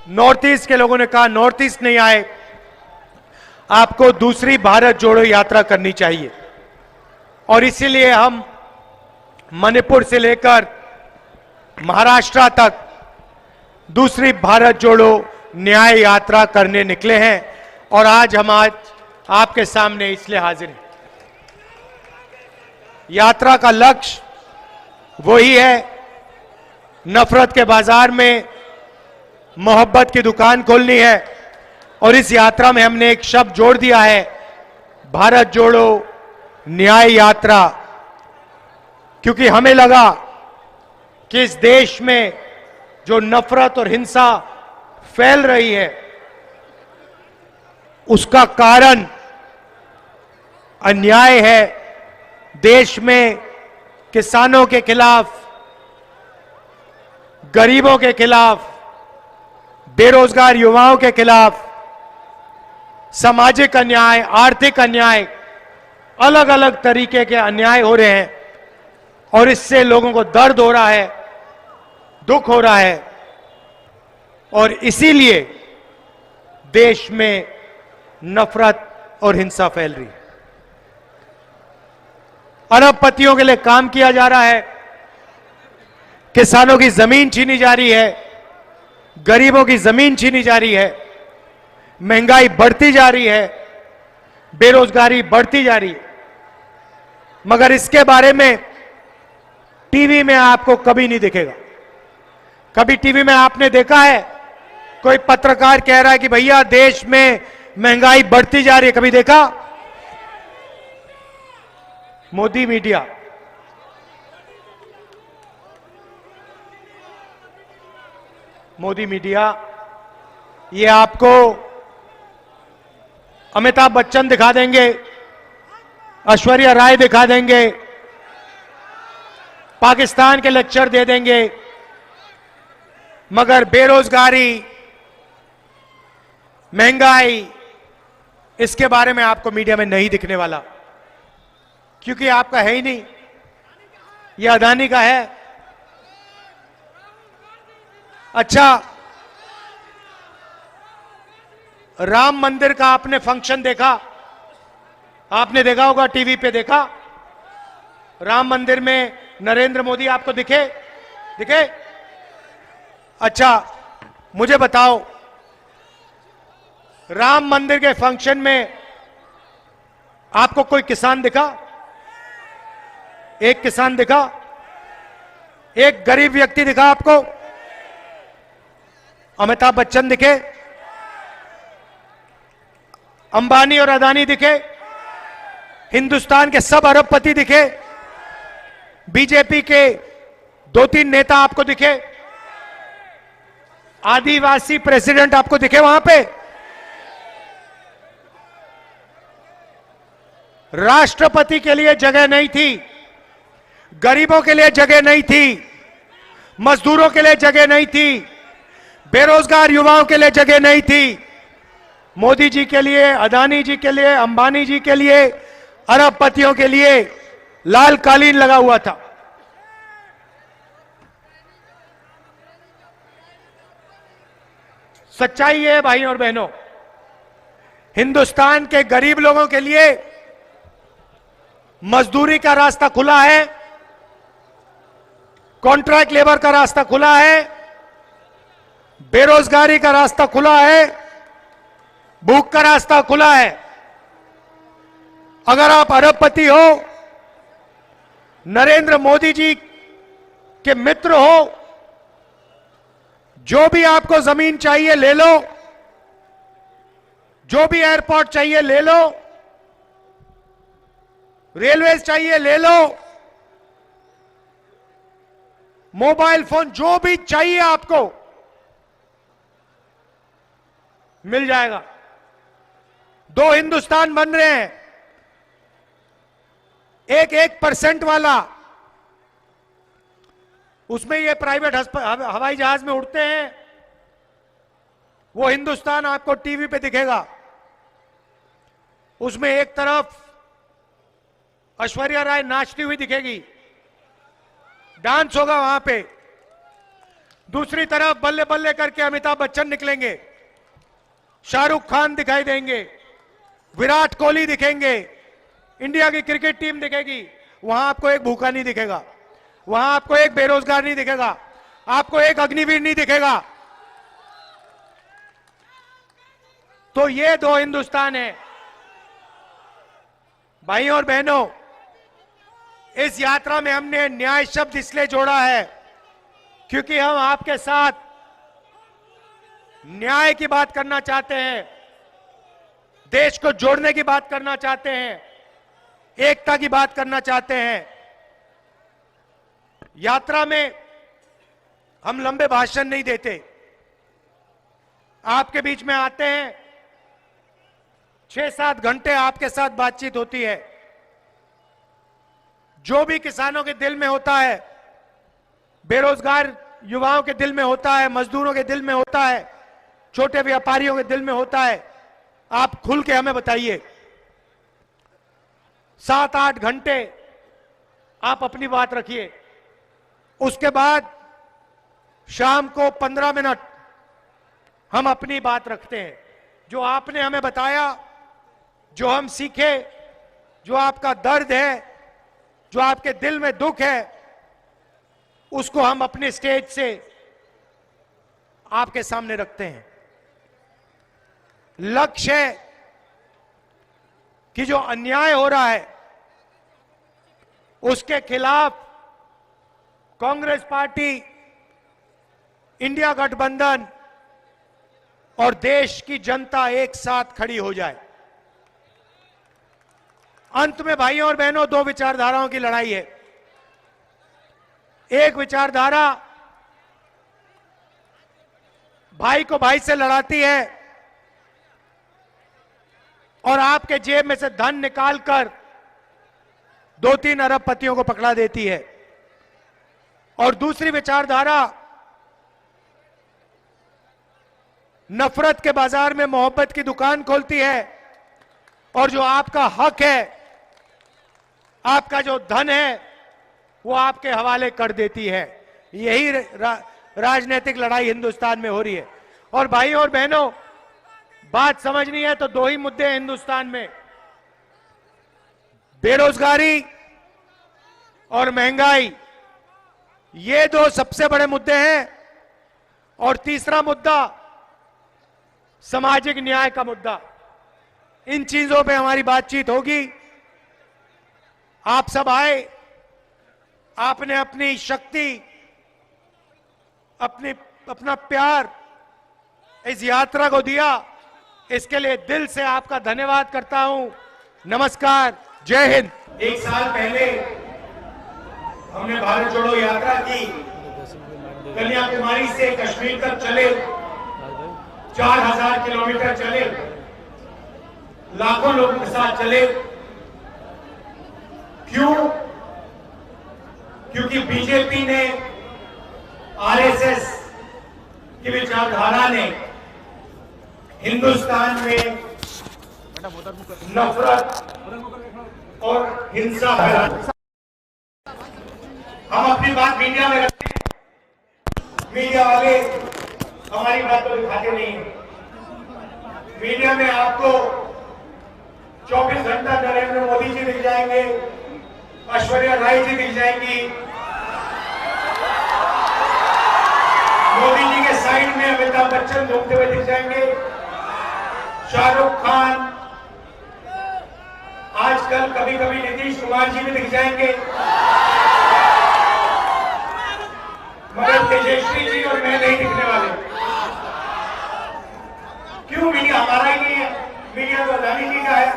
North east के लोगों ने कहा नॉर्थ ईस्ट नहीं आए, आपको दूसरी भारत जोड़ो यात्रा करनी चाहिए। और इसीलिए हम मणिपुर से लेकर महाराष्ट्र तक दूसरी भारत जोड़ो न्याय यात्रा करने निकले हैं। और आज आपके सामने इसलिए हाजिर हैं। यात्रा का लक्ष्य वही है, नफरत के बाजार में मोहब्बत की दुकान खोलनी है। और इस यात्रा में हमने एक शब्द जोड़ दिया है, भारत जोड़ो न्याय यात्रा, क्योंकि हमें लगा कि इस देश में जो नफरत और हिंसा फैल रही है उसका कारण अन्याय है। देश में किसानों के खिलाफ, गरीबों के खिलाफ, बेरोजगार युवाओं के खिलाफ सामाजिक अन्याय, आर्थिक अन्याय, अलग अलग तरीके के अन्याय हो रहे हैं। और इससे लोगों को दर्द हो रहा है, दुख हो रहा है। और इसीलिए देश में नफरत और हिंसा फैल रही है। अरबपतियों के लिए काम किया जा रहा है, किसानों की जमीन छीनी जा रही है, गरीबों की जमीन छीनी जा रही है, महंगाई बढ़ती जा रही है, बेरोजगारी बढ़ती जा रही है। मगर इसके बारे में टीवी में आपको कभी नहीं दिखेगा। कभी टीवी में आपने देखा है कोई पत्रकार कह रहा है कि भैया देश में महंगाई बढ़ती जा रही है? कभी देखा? मोदी मीडिया, मोदी मीडिया ये आपको अमिताभ बच्चन दिखा देंगे, ऐश्वर्या राय दिखा देंगे, पाकिस्तान के लेक्चर दे देंगे, मगर बेरोजगारी, महंगाई, इसके बारे में आपको मीडिया में नहीं दिखने वाला, क्योंकि आपका है ही नहीं, यह अदानी का है। अच्छा, राम मंदिर का आपने फंक्शन देखा? आपने देखा होगा, टीवी पे देखा। राम मंदिर में नरेंद्र मोदी आपको दिखे? अच्छा, मुझे बताओ, राम मंदिर के फंक्शन में आपको कोई किसान दिखा? एक किसान दिखा? एक गरीब व्यक्ति दिखा आपको? अमिताभ बच्चन दिखे? अंबानी और अदानी दिखे? हिंदुस्तान के सब अरबपति दिखे? बीजेपी के 2-3 नेता आपको दिखे? आदिवासी प्रेसिडेंट आपको दिखे वहां पे? राष्ट्रपति के लिए जगह नहीं थी, गरीबों के लिए जगह नहीं थी, मजदूरों के लिए जगह नहीं थी, बेरोजगार युवाओं के लिए जगह नहीं थी। मोदी जी के लिए, अदानी जी के लिए, अंबानी जी के लिए, अरबपतियों के लिए लाल कालीन लगा हुआ था। सच्चाई है भाइयों और बहनों, हिंदुस्तान के गरीब लोगों के लिए मजदूरी का रास्ता खुला है, कॉन्ट्रैक्ट लेबर का रास्ता खुला है, बेरोजगारी का रास्ता खुला है, भूख का रास्ता खुला है। अगर आप अरबपति हो, नरेंद्र मोदी जी के मित्र हो, जो भी आपको जमीन चाहिए ले लो, जो भी एयरपोर्ट चाहिए ले लो, रेलवेज चाहिए ले लो, मोबाइल फोन जो भी चाहिए आपको मिल जाएगा। 2 हिंदुस्तान बन रहे हैं, एक 1% वाला, उसमें ये प्राइवेट हवाई जहाज में उड़ते हैं, वो हिंदुस्तान आपको टीवी पे दिखेगा। उसमें एक तरफ ऐश्वर्या राय नाचती हुई दिखेगी, डांस होगा वहां पे, दूसरी तरफ बल्ले बल्ले करके अमिताभ बच्चन निकलेंगे, शाहरुख खान दिखाई देंगे, विराट कोहली दिखेंगे, इंडिया की क्रिकेट टीम दिखेगी। वहां आपको एक भूखा नहीं दिखेगा, वहां आपको एक बेरोजगार नहीं दिखेगा, आपको एक अग्निवीर नहीं दिखेगा। तो ये दो हिंदुस्तान है। भाइयों और बहनों, इस यात्रा में हमने न्याय शब्द इसलिए जोड़ा है क्योंकि हम आपके साथ न्याय की बात करना चाहते हैं, देश को जोड़ने की बात करना चाहते हैं, एकता की बात करना चाहते हैं। यात्रा में हम लंबे भाषण नहीं देते, आपके बीच में आते हैं, 6-7 घंटे आपके साथ बातचीत होती है। जो भी किसानों के दिल में होता है, बेरोजगार युवाओं के दिल में होता है, मजदूरों के दिल में होता है, छोटे व्यापारियों के दिल में होता है, आप खुल के हमें बताइए। 7-8 घंटे आप अपनी बात रखिए, उसके बाद शाम को 15 मिनट हम अपनी बात रखते हैं। जो आपने हमें बताया, जो हम सीखे, जो आपका दर्द है, जो आपके दिल में दुख है, उसको हम अपने स्टेज से आपके सामने रखते हैं। लक्ष्य है कि जो अन्याय हो रहा है उसके खिलाफ कांग्रेस पार्टी, इंडिया गठबंधन और देश की जनता एक साथ खड़ी हो जाए। अंत में भाइयों और बहनों, दो विचारधाराओं की लड़ाई है। एक विचारधारा भाई को भाई से लड़ाती है और आपके जेब में से धन निकालकर 2-3 अरबपतियों को पकड़ा देती है। और दूसरी विचारधारा नफरत के बाजार में मोहब्बत की दुकान खोलती है और जो आपका हक है, आपका जो धन है, वो आपके हवाले कर देती है। यही राजनीतिक लड़ाई हिंदुस्तान में हो रही है। और भाइयों और बहनों, बात समझनी है तो दो ही मुद्दे हैं हिंदुस्तान में, बेरोजगारी और महंगाई। ये दो सबसे बड़े मुद्दे हैं। और तीसरा मुद्दा सामाजिक न्याय का मुद्दा। इन चीजों पे हमारी बातचीत होगी। आप सब आए, आपने अपनी शक्ति, अपना प्यार इस यात्रा को दिया, इसके लिए दिल से आपका धन्यवाद करता हूं। नमस्कार, जय हिंद। 1 साल पहले हमने भारत जोड़ो यात्रा की, कन्याकुमारी से कश्मीर तक चले, 4000 किलोमीटर चले, लाखों लोगों के साथ चले। क्यों? क्योंकि बीजेपी ने, आरएसएस की विचारधारा ने हिंदुस्तान में नफरत और हिंसा फैला। हम अपनी बात मीडिया में रखते हैं, मीडिया वाले हमारी बात को दिखाते नहीं है। मीडिया में आपको 24 घंटा नरेंद्र मोदी जी दिख जाएंगे, ऐश्वर्या राय जी दिख जाएंगी, मोदी जी के साइड में अमिताभ बच्चन घूमते हुए दिख जाएंगे, शाहरुख खान, आजकल कभी कभी नीतीश कुमार जी भी दिख जाएंगे, मगर तेजस्वी जी और मैं नहीं दिखने वाले। क्यों? मीडिया हमारा ही नहीं है, मीडिया तो अदानी जी का है,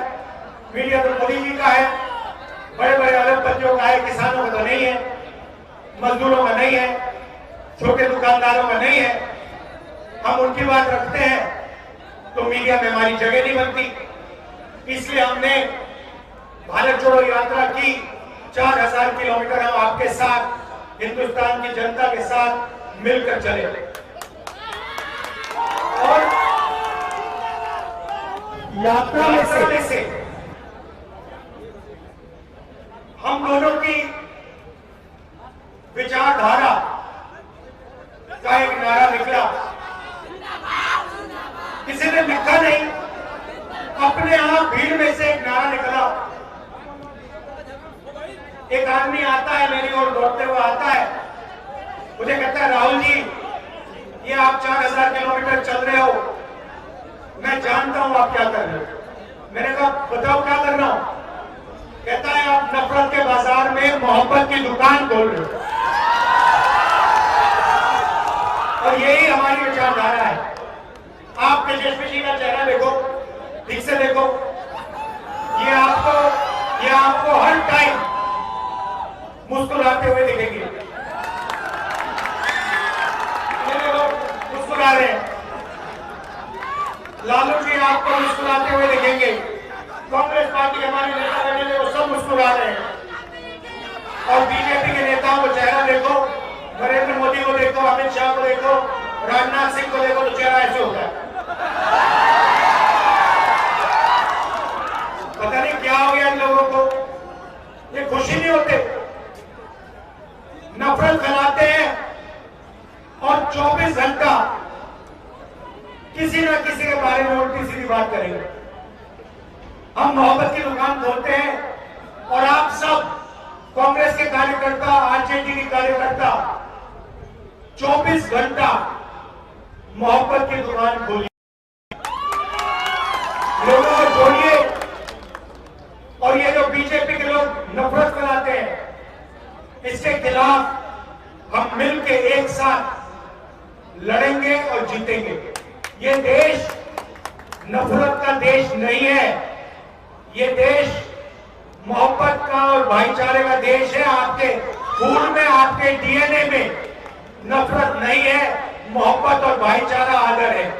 मीडिया तो मोदी जी का है, बड़े बड़े अरबपतियों का है, किसानों का तो नहीं है, मजदूरों का नहीं है, छोटे दुकानदारों का नहीं है। हम उनकी बात रखते हैं तो मीडिया में हमारी जगह नहीं बनती। इसलिए हमने भारत जोड़ो यात्रा की, 4000 किलोमीटर हम आपके साथ, हिंदुस्तान की जनता के साथ मिलकर चले। और यात्रा में से हम दोनों की विचारधारा का एक किसी ने लिखा नहीं, अपने आप भीड़ में से एक नारा निकला। एक आदमी आता है, मेरी ओर दौड़ते हुए आता है, मुझे कहता है राहुल जी, ये आप 4000 किलोमीटर चल रहे हो, मैं जानता हूं आप क्या कर रहे हो। मैंने कहा बताओ क्या कर रहा हूं। कहता है आप नफरत के बाजार में मोहब्बत की दुकान खोल रहे हो। और यही हमारी विचारधारा है। आप तेजस्वी जी का चेहरा देखो, ठीक से देखो, ये आपको हर टाइम मुस्कुराते हुए दिखेंगे। ये देखो मुस्कुरा रहे हैं। लालू जी आपको मुस्कुराते हुए दिखेंगे। कांग्रेस पार्टी के हमारे नेता बने वो सब मुस्कुरा रहे हैं। और बीजेपी के नेताओं को चेहरा देखो, नरेंद्र मोदी को देखो, अमित शाह को देखो, राजनाथ सिंह को देखो, तो चेहरा ऐसे होता है। पता नहीं क्या हो गया इन लोगों को, ये खुशी नहीं होते, नफरत फैलाते हैं और 24 घंटा किसी ना किसी के बारे में उल्टी सीधी बात करेंगे। हम मोहब्बत की दुकान खोलते हैं और आप सब कांग्रेस के कार्यकर्ता, आरजेडी के कार्यकर्ता 24 घंटा मोहब्बत की दुकान खोलिए, लोगों को जोड़िए। और ये जो बीजेपी के लोग नफरत फैलाते हैं, इसके खिलाफ हम मिलकर एक साथ लड़ेंगे और जीतेंगे। ये देश नफरत का देश नहीं है, ये देश मोहब्बत का और भाईचारे का देश है। आपके खून में, आपके डीएनए में नफरत नहीं है, मोहब्बत और भाईचारा आदर है।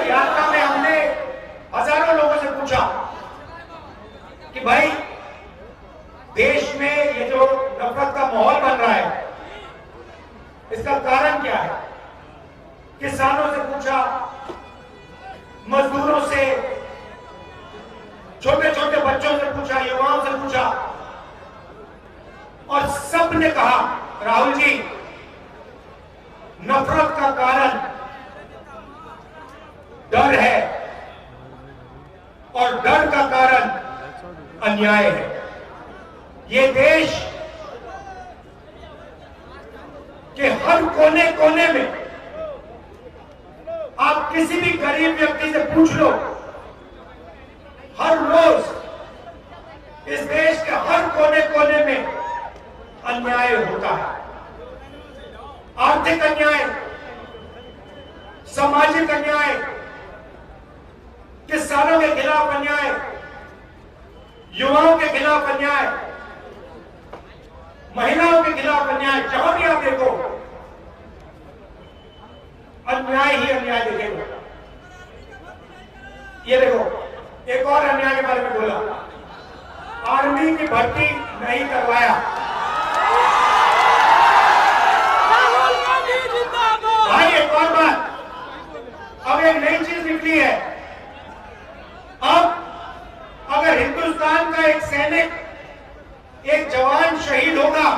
यात्रा में हमने हजारों लोगों से पूछा कि भाई देश में ये जो नफरत का माहौल बन रहा है, इसका कारण क्या है। किसानों से पूछा, मजदूरों से, छोटे छोटे बच्चों से पूछा, युवाओं से पूछा, और सब ने कहा राहुल जी नफरत का कारण डर है और डर का कारण अन्याय है। ये देश के हर कोने कोने में आप किसी भी गरीब व्यक्ति से पूछ लो, हर रोज इस देश के हर कोने कोने में अन्याय होता है। आर्थिक अन्याय, सामाजिक अन्याय, किसानों के खिलाफ अन्याय, युवाओं के खिलाफ अन्याय, महिलाओं के खिलाफ अन्याय। जहां भी आप देखो अन्याय ही अन्याय दिखेगा। ये देखो एक और अन्याय के बारे में बोला, आर्मी की भर्ती नहीं करवाया। भाई एक और बात, अब एक नई चीज निकली है। अब अगर हिंदुस्तान का एक सैनिक, एक जवान शहीद होगा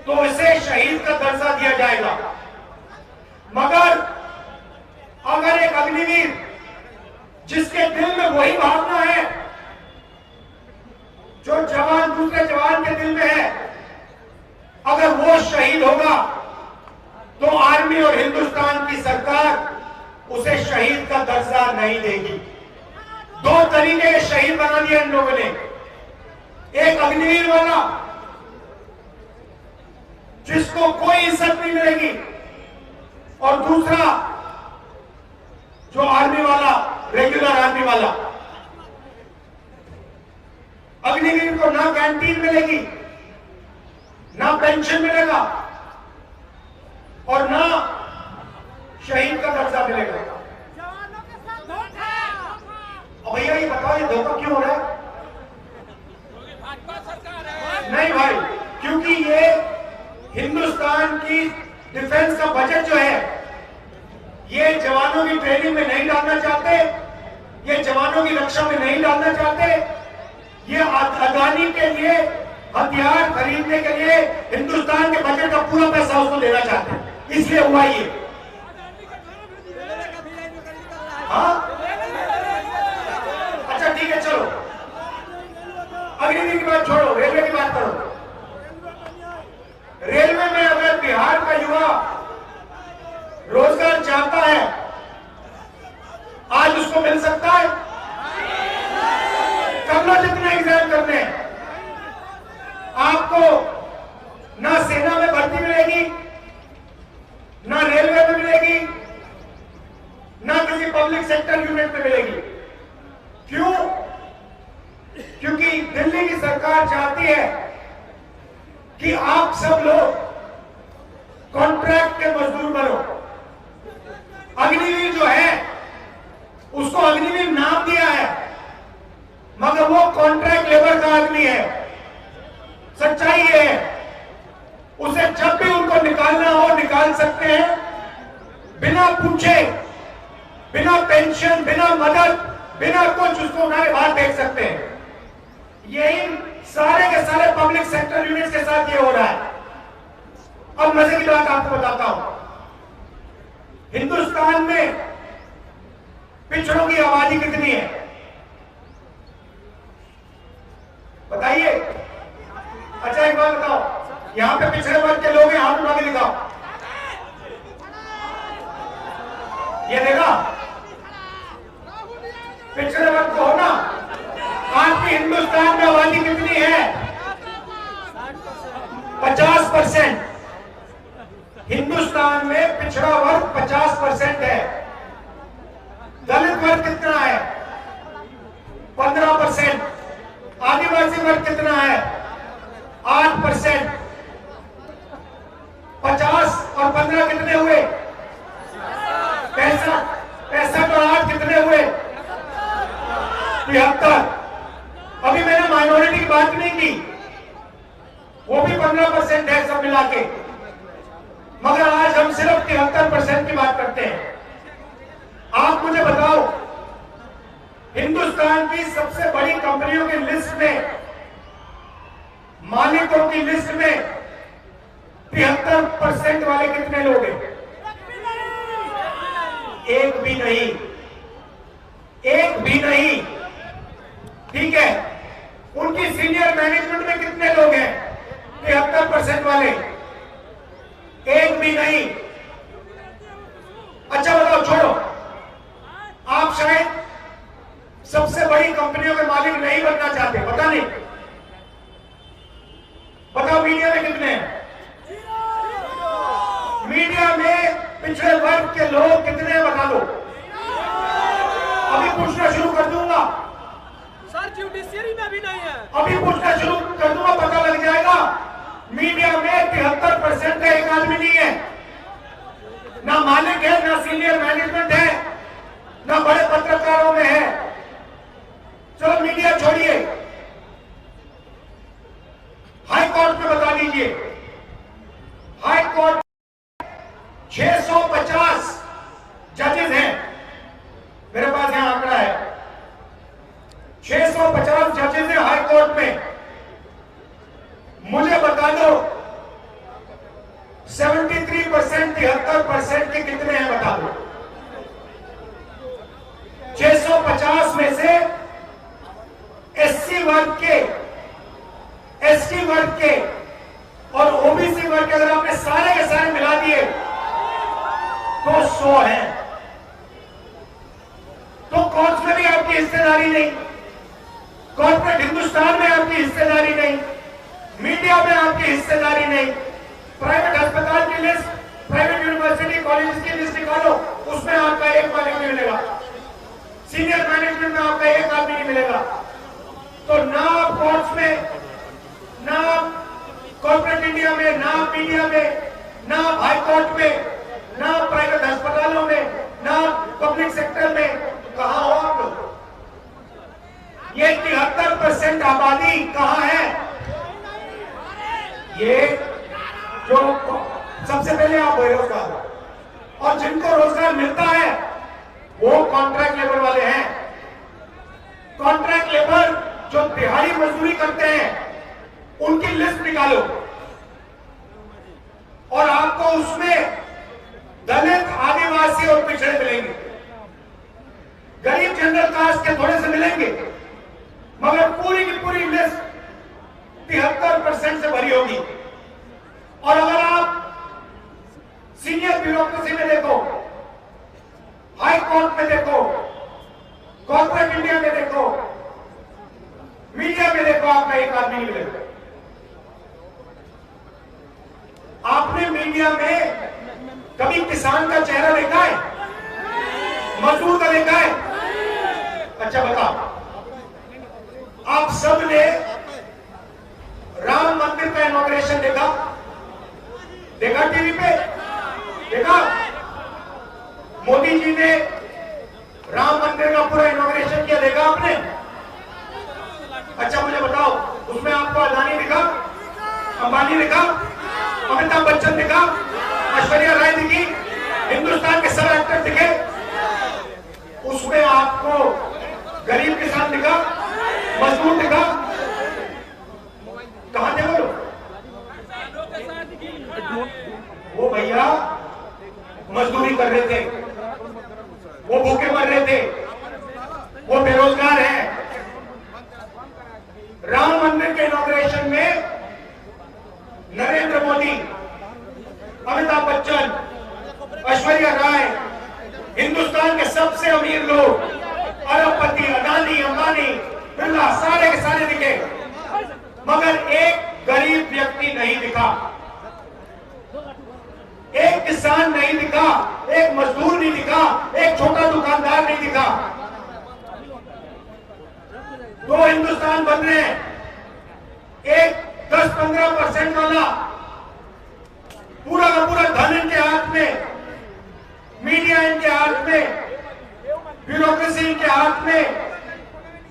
तो उसे शहीद का दर्जा दिया जाएगा। मगर अगर एक अग्निवीर जिसके दिल में वही भावना है जो जवान दूसरे जवान के दिल में है, अगर वो शहीद होगा तो आर्मी और हिंदुस्तान की सरकार उसे शहीद का दर्जा नहीं देगी। दो तरीके के शहीद बना दिए इन लोगों ने, एक अग्निवीर वाला जिसको कोई इज्जत नहीं मिलेगी, और दूसरा जो आर्मी वाला, रेगुलर आर्मी वाला। अग्निवीर को ना कैंटीन मिलेगी, ना पेंशन मिलेगा और ना शहीद का दर्जा मिलेगा। अब भैया ये बताओ, ये धोखा क्यों हो रहा है? नहीं भाई, क्योंकि ये हिंदुस्तान की डिफेंस का बजट जो है, ये जवानों की ट्रेनिंग में नहीं डालना चाहते, ये जवानों की रक्षा में नहीं डालना चाहते। ये अदानी के लिए हथियार खरीदने के लिए हिंदुस्तान के बजट का पूरा पैसा उसको दे लेना चाहते हैं, इसलिए हुआ ये। हाँ अच्छा ठीक है, चलो अग्निवीर की बात छोड़ो, रेलवे की बात करो। रेलवे में अगर बिहार का युवा रोजगार चाहता है, आज उसको मिल सकता है? कर लो जितने एग्जाम करने हैं, आपको ना सेना में भर्ती मिलेगी, ना रेलवे में मिलेगी, ना किसी पब्लिक सेक्टर यूनिट में मिलेगी। क्यों? क्योंकि दिल्ली की सरकार चाहती है कि आप सब लोग कॉन्ट्रैक्ट के मजदूर बनो। अग्निवीर जो है उसको अग्निवीर नाम दिया है, मगर वो कॉन्ट्रैक्ट लेबर का आदमी है। सच्चाई ये है, उसे जब भी उनको निकालना हो निकाल सकते हैं, बिना पूछे, बिना पेंशन, बिना मदद, बिना कुछ उसको उन्हें बाहर देख सकते हैं। यही सारे के सारे पब्लिक सेक्टर यूनिट्स के साथ ये हो रहा है। अब मजे की बात आपको बताता हूं, हिंदुस्तान में पिछड़ों की आबादी कितनी है बताइए? अच्छा एक बात बताओ, यहां पे पिछड़े वर्ग के लोग हैं, हाथ उठा के दिखाओ। ये देखा पिछड़े वर्ग को हो ना? आज भी हिंदुस्तान में आबादी कितनी है? 50%। हिंदुस्तान में पिछड़ा वर्ग 50% है। दलित वर्ग कितना है? 15%। आदिवासी वर्ग कितना है? 8%। 50 और 15 कितने हुए? 65 और 8 कितने हुए? 73। अभी मैंने माइनॉरिटी की बात नहीं की, वो भी 15% है सब मिला के, मगर आज हम सिर्फ 73% की बात करते हैं। आप मुझे बताओ, हिंदुस्तान की सबसे बड़ी कंपनियों की लिस्ट में, मालिकों की लिस्ट में 73% वाले कितने लोग हैं? एक भी नहीं, एक भी नहीं। ठीक है, उनकी सीनियर मैनेजमेंट में कितने लोग हैं? 73% वाले, एक भी नहीं। अच्छा बताओ, छोड़ो, आप शायद सबसे बड़ी कंपनियों के मालिक नहीं बनना चाहते, पता नहीं, बताओ मीडिया में कितने हैं? मीडिया में पिछड़े वर्ग के लोग कितने हैं बता दो। अभी पूछना शुरू कर दूंगा, सर ज्यूडिशियरी में भी नहीं है। अभी पूछना शुरू कर दूंगा, पता लग जाएगा। मीडिया में 73% है, एक आदमी नहीं है, ना मालिक है, ना सीनियर मैनेजमेंट है, ना बड़े पत्रकारों में है। चलो मीडिया छोड़िए, हाई कोर्ट में बता दीजिए। हाई कोर्ट 650 जजेस हैं, मेरे पास यहां आंकड़ा है, 650 जजेस हैं हाई कोर्ट में। मुझे बता दो 73%, 73% के कितने हैं बता दो। 650 में से एससी वर्ग के, एसटी वर्ग के और ओबीसी वर्ग के अगर आपने सारे के सारे मिला दिए तो 100 हैं। तो कोर्ट में भी आपकी हिस्सेदारी नहीं, कॉर्पोरेट हिंदुस्तान में आपकी हिस्सेदारी नहीं, मीडिया में आपकी हिस्सेदारी नहीं। प्राइवेट अस्पताल की लिस्ट, प्राइवेट यूनिवर्सिटी कॉलेज की लिस्ट निकालो, उसमें आपका एक मालिक नहीं मिलेगा, सीनियर मैनेजमेंट में आपका एक आदमी नहीं मिलेगा। तो ना कोर्ट्स में, ना कॉर्पोरेट इंडिया में, ना मीडिया में, ना हाई कोर्ट में, ना प्राइवेट अस्पतालों में, ना पब्लिक सेक्टर में, कहां हो आप लोग? ये 73% आबादी कहां है? ये जो सबसे पहले आप बेरोजगार, और जिनको रोजगार मिलता है वो कॉन्ट्रैक्ट लेबर वाले हैं। कॉन्ट्रैक्ट लेबर जो दिहाड़ी मजदूरी करते हैं उनकी लिस्ट निकालो। और आपको उसमें दलित, आदिवासी और पिछड़े मिलेंगे। गरीब जनरल कास्ट के थोड़े से मिलेंगे, मगर पूरी की पूरी लिस्ट 73% से भरी होगी। और अगर आप सीनियर ब्यूरोक्रेसी में देखो, हाई कोर्ट में देखो, कॉर्पोरेट इंडिया में देखो, मीडिया में देखो, आपका एक आदमी नहीं मिलेगा। आपने मीडिया में कभी किसान का चेहरा देखा है? मजदूर का देखा है? अच्छा बताओ, आप सब ने राम मंदिर का इनॉग्रेशन देखा? देखा टीवी पे? देखा? मोदी जी ने राम मंदिर का पूरा इनॉग्रेशन किया, देखा आपने? अच्छा मुझे बताओ, उसमें आपको अदानी दिखा, अंबानी दिखा, अमिताभ बच्चन दिखा, ऐश्वर्या राय दिखी, हिंदुस्तान के सब एक्टर दिखे? उसमें आपको गरीब किसान दिखा, मजदूर दिखा? कहां थे वो लोग? वो भैया मजदूरी कर रहे थे, वो भूखे मर रहे थे, वो बेरोजगार हैं। राम मंदिर के इनॉग्रेशन में नरेंद्र मोदी, अमिताभ बच्चन, ऐश्वर्या राय, हिंदुस्तान के सबसे अमीर लोग, अरबपति, अदानी, अंबानी, बिरला, सारे के सारे दिखे, मगर एक गरीब व्यक्ति नहीं दिखा, एक किसान नहीं दिखा, एक मजदूर नहीं दिखा, एक छोटा दुकानदार नहीं दिखा। दो हिंदुस्तान बन रहे हैं, एक 10-15% वाला पूरा का पूरा धन इनके हाथ में, मीडिया इनके हाथ में, ब्यूरोक्रेसी इनके हाथ में,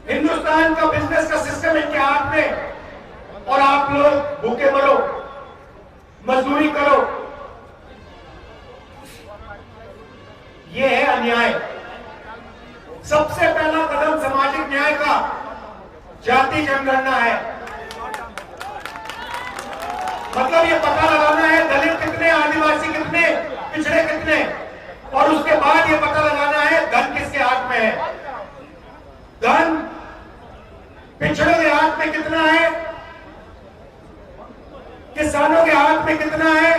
हिंदुस्तान का बिजनेस का सिस्टम इनके हाथ में, और आप लोग भूखे मरो, मजदूरी करो। ये है अन्याय। सबसे पहला कदम सामाजिक न्याय का जाति जनगणना है। मतलब ये पता लगाना है दलित कितने, आदिवासी कितने, पिछड़े कितने, और उसके बाद ये पता लगाना है धन किसके हाथ में है। धन पिछड़ों के हाथ में कितना है, किसानों के हाथ में कितना है,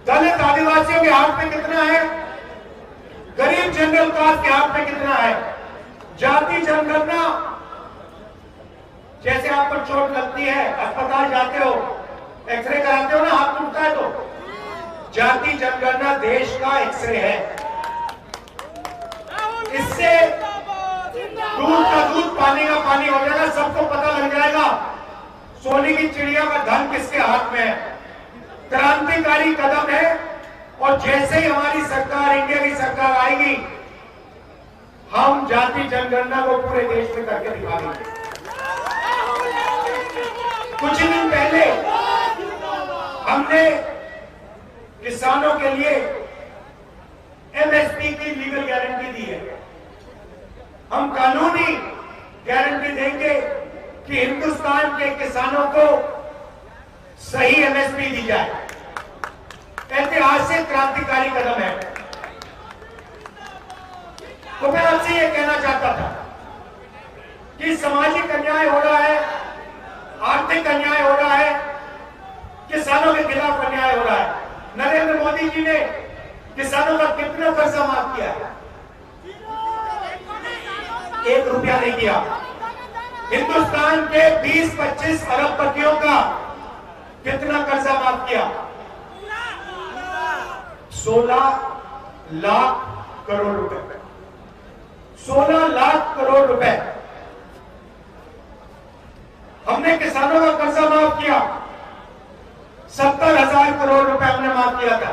दलित आदिवासियों के हाथ में कितना है, गरीब जनरल कास्ट के हाथ में कितना है। जाति जनगणना, जैसे आपको चोट लगती है, अस्पताल जाते हो, एक्सरे कराते हो ना, हाथ टूटता है तो, जाति जनगणना देश का एक्सरे है। इससे दूध का दूध, पानी का पानी हो जाएगा, सबको पता लग जाएगा सोने की चिड़िया का धन किसके हाथ में है। क्रांतिकारी कदम है, और जैसे ही हमारी सरकार, इंडिया की सरकार आएगी, हम जाति जनगणना को पूरे देश में करके दिखाएंगे। कुछ ही दिन पहले हमने किसानों के लिए एमएसपी की लीगल गारंटी दी है। हम कानूनी गारंटी देंगे कि हिंदुस्तान के किसानों को सही एमएसपी दी जाए। ऐतिहासिक क्रांतिकारी कदम है। तो मैं आपसे यह कहना चाहता था कि सामाजिक अन्याय हो रहा है, आर्थिक अन्याय हो रहा है, किसानों के खिलाफ अन्याय हो रहा है। नरेंद्र मोदी जी ने किसानों का कितना कर्जा माफ किया है? 1 रुपया नहीं किया। हिंदुस्तान के 20-25 अरबपतियों का कितना कर्जा माफ किया? 16 लाख करोड़ रुपए। 16 लाख करोड़ रुपए हमने किसानों का कर्जा माफ किया। 70,000 करोड़ रुपए हमने माफ किया था।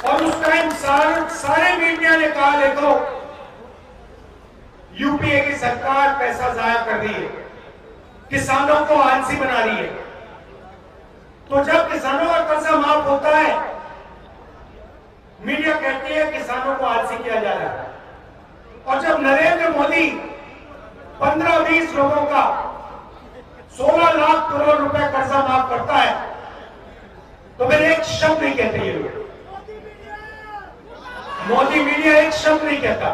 और उस टाइम सारे मीडिया ने कहा, देखो यूपीए की सरकार पैसा जाया कर रही है, किसानों को आलसी बना रही है। तो जब किसानों का कर्जा माफ होता है, मीडिया कहती है किसानों को आलसी किया जा रहा है। और जब नरेंद्र मोदी 15-20 लोगों का 16 लाख करोड़ रुपए कर्जा माफ करता है तो फिर एक शब्द नहीं कहते ये लोग। मोदी मीडिया एक शब्द नहीं कहता।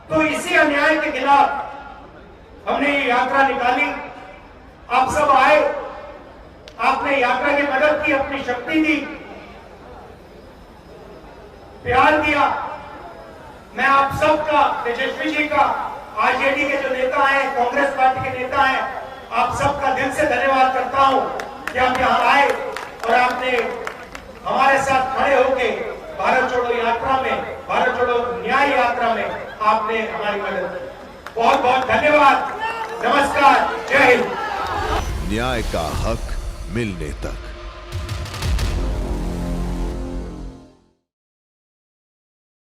तो इसी अन्याय के खिलाफ हमने ये यात्रा निकाली। आप सब आए, आपने यात्रा की मदद की, अपनी शक्ति दी, प्यार दिया। मैं आप सबका, तेजस्वी जी का, आरजेडी के जो नेता हैं, कांग्रेस पार्टी के नेता हैं, आप सबका दिल से धन्यवाद करता हूं कि आप यहां आए और आपने हमारे साथ खड़े होकर भारत छोड़ो यात्रा में, भारत छोड़ो न्याय यात्रा में आपने हमारी मदद। बहुत बहुत धन्यवाद। नमस्कार, जय हिंद। न्याय का हक मिलने तक।